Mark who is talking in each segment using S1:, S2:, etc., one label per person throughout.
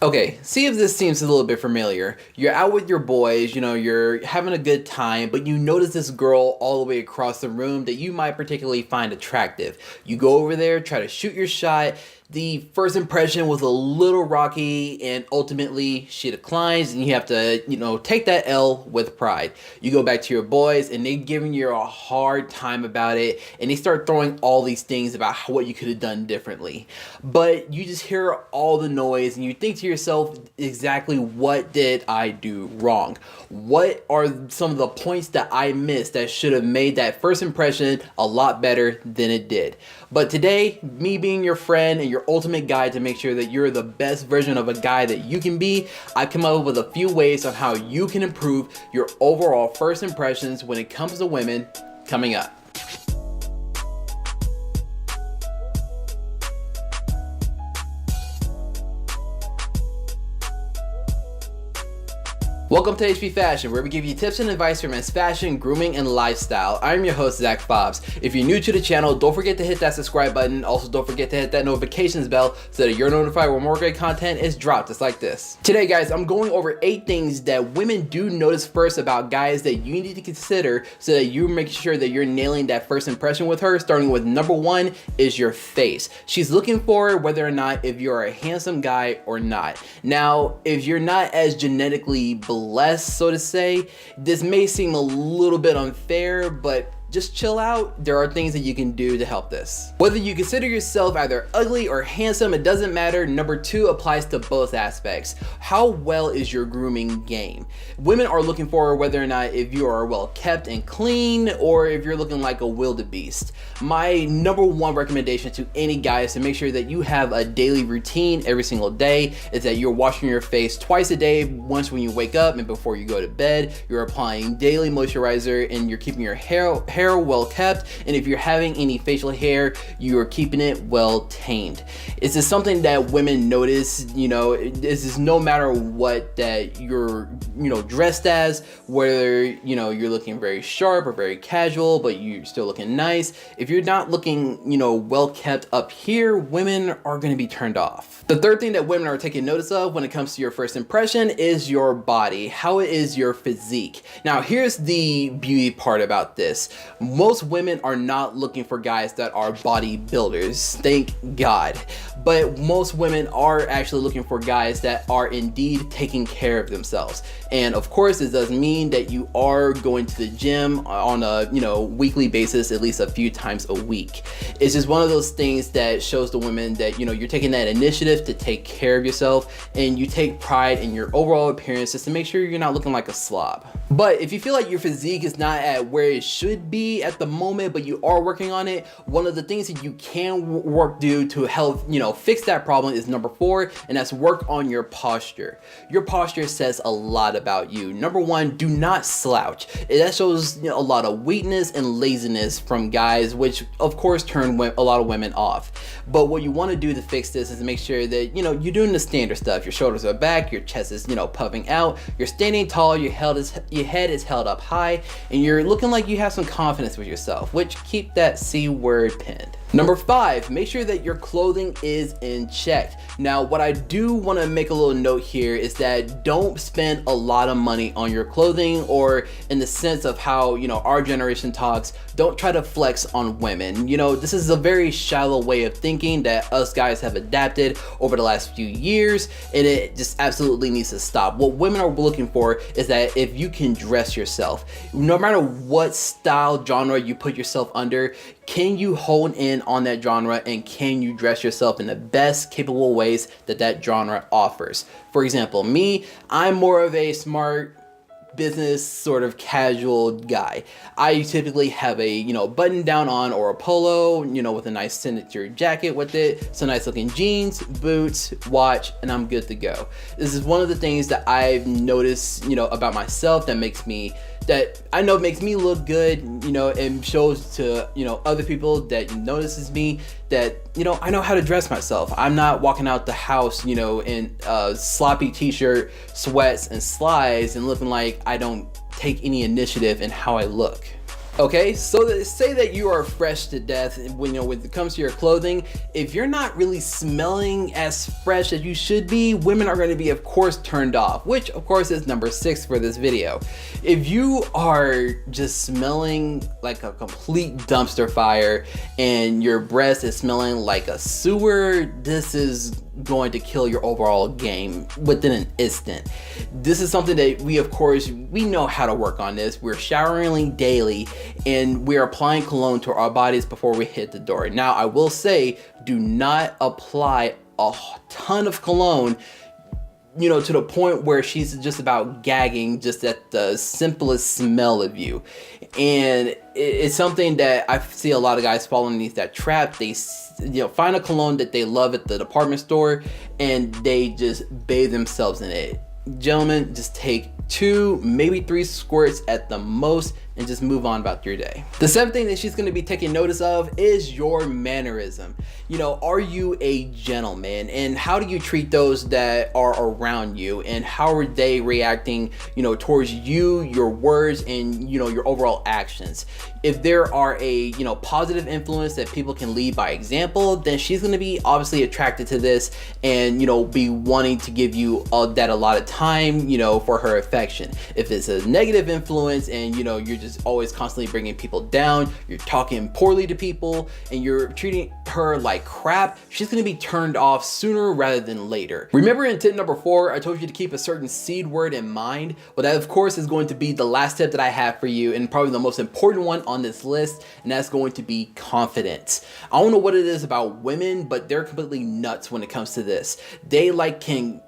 S1: Okay, see if this seems a little bit familiar. You're out with your boys, you're having a good time, but you notice this girl all the way across the room that you might particularly find attractive. You go over there, try to shoot your shot. The first impression was a little rocky, and ultimately she declines, and you have to, take that L with pride. You go back to your boys, and they're giving you a hard time about it, and they start throwing all these things about what you could have done differently. But you just hear all the noise, and you think to yourself, exactly what did I do wrong? What are some of the points that I missed that should have made that first impression a lot better than it did? But today, me being your friend and your ultimate guide to make sure that you're the best version of a guy that you can be, I've come up with a few ways on how you can improve your overall first impressions when it comes to women coming up. Welcome to HP Fashion, where we give you tips and advice for men's fashion, grooming, and lifestyle. I'm your host, Zach Fobbs. If you're new to the channel, don't forget to hit that subscribe button. Also, don't forget to hit that notifications bell so that you're notified when more great content is dropped, just like this. Today, guys, I'm going over 8 things that women do notice first about guys that you need to consider so that you make sure that you're nailing that first impression with her. Starting with number 1 is your face. She's looking for whether or not if you're a handsome guy or not. Now, if you're not as genetically blessed, so to say, this may seem a little bit unfair, but just chill out. There are things that you can do to help this. Whether you consider yourself either ugly or handsome, it doesn't matter. Number 2 applies to both aspects. How well is your grooming game? Women are looking for whether or not if you are well kept and clean, or if you're looking like a wildebeest. My number 1 recommendation to any guy is to make sure that you have a daily routine every single day. Is that you're washing your face twice a day, once when you wake up and before you go to bed. You're applying daily moisturizer, and you're keeping your hair well kept, and if you're having any facial hair, you are keeping it well tamed. This is something that women notice. This is no matter what that you're dressed as, whether you're looking very sharp or very casual, but you're still looking nice. If you're not looking well kept up here, women are going to be turned off. The third thing that women are taking notice of when it comes to your first impression is your body. How is your physique? Now, here's the beauty part about this. Most women are not looking for guys that are bodybuilders, thank God. But most women are actually looking for guys that are indeed taking care of themselves. And of course, it does mean that you are going to the gym on a weekly basis, at least a few times a week. It's just one of those things that shows the women that you're taking that initiative to take care of yourself, and you take pride in your overall appearance just to make sure you're not looking like a slob. But if you feel like your physique is not at where it should be at the moment, but you are working on it, one of the things that you can do to help fix that problem is number 4, and that's work on your posture. Your posture says a lot about you. Number 1, do not slouch. That shows a lot of weakness and laziness from guys, which of course turn a lot of women off. But what you want to do to fix this is to make sure that you're doing the standard stuff. Your shoulders are back, your chest is puffing out, you're standing tall, your head is held up high, and you're looking like you have some confidence with yourself, which keep that C word pinned. Number 5, make sure that your clothing is in check. Now, what I do want to make a little note here is that don't spend a lot of money on your clothing, or in the sense of how, our generation talks, don't try to flex on women. This is a very shallow way of thinking that us guys have adapted over the last few years, and it just absolutely needs to stop. What women are looking for is that if you can dress yourself, no matter what style genre you put yourself under, can you hone in on that genre, and can you dress yourself in the best capable ways that genre offers? For example, me, I'm more of a smart business sort of casual guy. I typically have a button down on, or a polo with a nice signature jacket with it, some nice looking jeans, boots, watch, and I'm good to go. This is one of the things that I've noticed about myself that makes me look good, and shows to other people that notices me that I know how to dress myself. I'm not walking out the house in a sloppy t-shirt, sweats, and slides, and looking like I don't take any initiative in how I look. Okay, so say that you are fresh to death when it comes to your clothing. If you're not really smelling as fresh as you should be, women are going to be, of course, turned off, which of course is number 6 for this video. If you are just smelling like a complete dumpster fire and your breath is smelling like a sewer, this is going to kill your overall game within an instant. This is something that we know how to work on this. We're showering daily and we're applying cologne to our bodies before we hit the door. Now, I will say, do not apply a ton of cologne, to the point where she's just about gagging just at the simplest smell of you. And it's something that I see a lot of guys fall underneath that trap. They find a cologne that they love at the department store and they just bathe themselves in it. Gentlemen, just take 2, maybe 3 squirts at the most and just move on about your day. The 7th thing that she's going to be taking notice of is your mannerism. Are you a gentleman, and how do you treat those that are around you, and how are they reacting towards you, your words, and your overall actions? If there are a positive influence that people can lead by example, then she's going to be obviously attracted to this and be wanting to give you that a lot of time for her affection. If it's a negative influence and you're just always constantly bringing people down, you're talking poorly to people, and you're treating her like crap, she's going to be turned off sooner rather than later. Remember in tip number 4, I told you to keep a certain seed word in mind. Well, that of course is going to be the last tip that I have for you, and probably the most important one on this list, and that's going to be confidence. I don't know what it is about women, but they're completely nuts when it comes to this. They can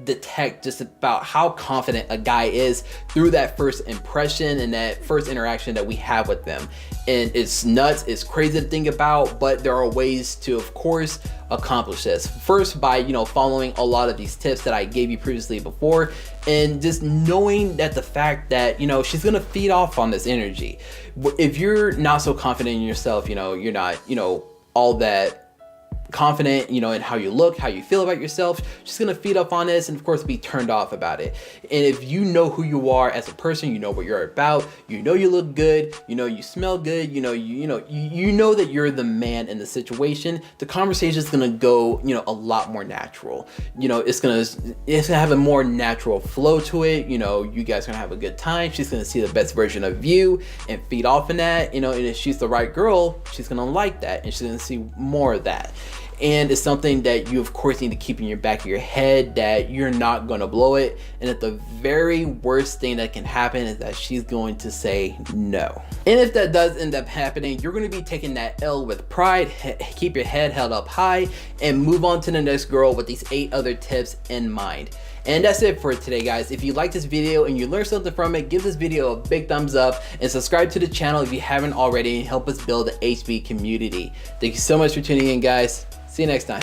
S1: detect just about how confident a guy is through that first impression and that first interaction that we have with them. And it's nuts, it's crazy to think about, but there are ways to, of course, accomplish this. First, by following a lot of these tips that I gave you previously before, and just knowing that the fact that she's gonna feed off on this energy. If you're not so confident in yourself, you're not all that confident in how you look, how you feel about yourself, she's gonna feed up on this and of course be turned off about it. And if you know who you are as a person, you know what you're about, you look good, you smell good, you know that you're the man in the situation, the conversation is gonna go a lot more natural. It's gonna have a more natural flow to it. You guys are gonna have a good time. She's gonna see the best version of you and feed off in that. And if she's the right girl, she's gonna like that and she's gonna see more of that. And it's something that you of course need to keep in your back of your head, that you're not going to blow it, and that the very worst thing that can happen is that she's going to say no. And if that does end up happening, you're going to be taking that L with pride, keep your head held up high, and move on to the next girl with these 8 other tips in mind. And that's it for today, guys. If you like this video and you learned something from it, give this video a big thumbs up and subscribe to the channel if you haven't already, and help us build the HB community. Thank you so much for tuning in, guys. See you next time.